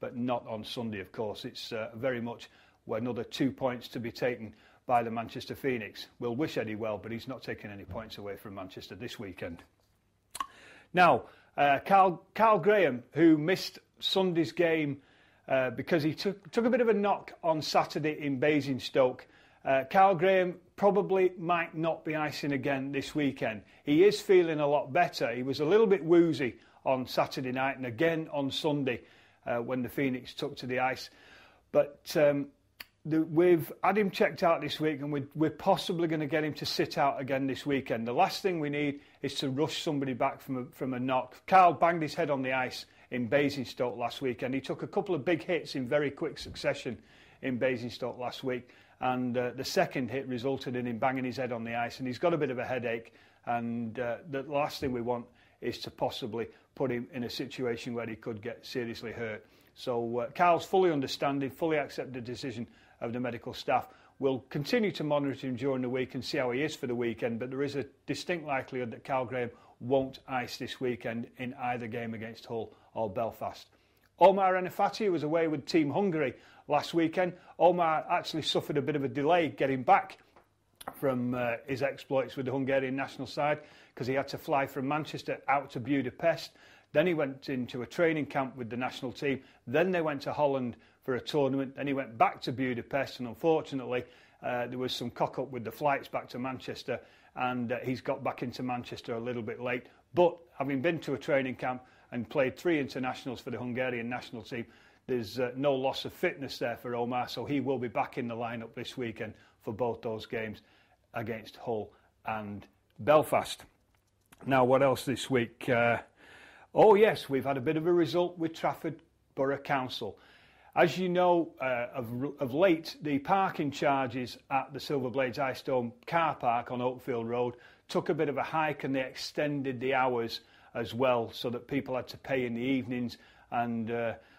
but not on Sunday, of course. It's very much another 2 points to be taken by the Manchester Phoenix. We'll wish Eddie well, but he's not taking any points away from Manchester this weekend. Now, Carl Graham, who missed Sunday's game because he took a bit of a knock on Saturday in Basingstoke. Carl Graham probably might not be icing again this weekend. He is feeling a lot better. He was a little bit woozy on Saturday night and again on Sunday when the Phoenix took to the ice. But we've had him checked out this week, and we're possibly going to get him to sit out again this weekend. The last thing we need is to rush somebody back from a knock. Carl banged his head on the ice in Basingstoke last week, and he took a couple of big hits in very quick succession in Basingstoke last week, and the second hit resulted in him banging his head on the ice, and he's got a bit of a headache, and the last thing we want is to possibly put him in a situation where he could get seriously hurt. So Carl's fully understanding, fully accepted the decision of the medical staff. We'll continue to monitor him during the week and see how he is for the weekend, but there is a distinct likelihood that Carl Graham won't ice this weekend in either game against Hull or Belfast. Omar Enefati was away with Team Hungary last weekend. Omar actually suffered a bit of a delay getting back from his exploits with the Hungarian national side because he had to fly from Manchester out to Budapest. Then he went into a training camp with the national team. Then they went to Holland for a tournament. Then he went back to Budapest, and unfortunately there was some cock-up with the flights back to Manchester, and he's got back into Manchester a little bit late. But having been to a training camp and played 3 internationals for the Hungarian national team, there's no loss of fitness there for Omar, so he will be back in the lineup this weekend for both those games against Hull and Belfast. Now, what else this week? Oh yes, we've had a bit of a result with Trafford Borough Council. As you know, of late, the parking charges at the Silver Blades Ice Dome car park on Oakfield Road took a bit of a hike, and they extended the hours as well, so that people had to pay in the evenings and,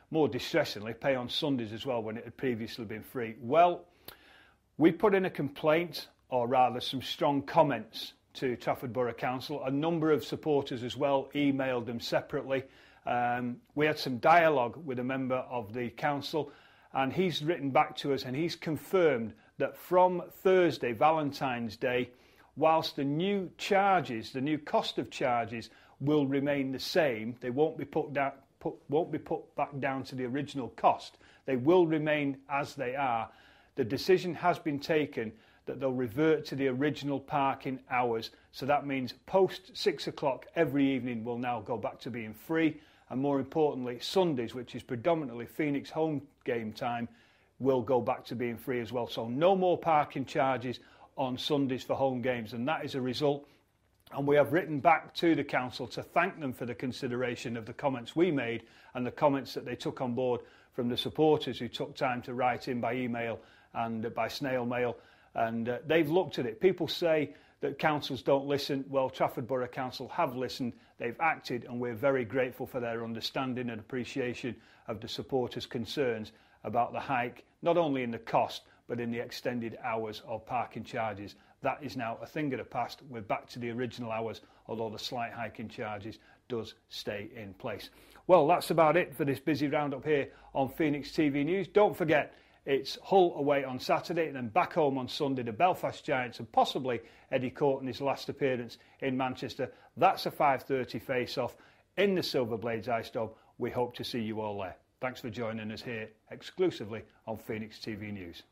more distressingly, pay on Sundays as well when it had previously been free. Well, we put in a complaint, or rather some strong comments, to Trafford Borough Council. A number of supporters as well emailed them separately. We had some dialogue with a member of the council, and he's written back to us and he's confirmed that from Thursday, Valentine's Day, whilst the new charges, the new cost of charges will remain the same, they won't be put back down to the original cost. They will remain as they are. The decision has been taken that they'll revert to the original parking hours. So that means post 6 o'clock every evening will now go back to being free. And more importantly, Sundays, which is predominantly Phoenix home game time, will go back to being free as well. So no more parking charges on Sundays for home games. And that is a result. And we have written back to the council to thank them for the consideration of the comments we made and the comments that they took on board from the supporters who took time to write in by email and by snail mail. And they've looked at it. People say that councils don't listen. Well, Trafford Borough Council have listened, they've acted, and we're very grateful for their understanding and appreciation of the supporters' concerns about the hike, not only in the cost, but in the extended hours of parking charges. That is now a thing of the past. We're back to the original hours, although the slight hike in charges does stay in place. Well, that's about it for this busy roundup here on Phoenix TV News. Don't forget, it's Hull away on Saturday and then back home on Sunday, the Belfast Giants, and possibly Eddie Courtney's last appearance in Manchester. That's a 5:30 face-off in the Silver Blades Ice Dome. We hope to see you all there. Thanks for joining us here exclusively on Phoenix TV News.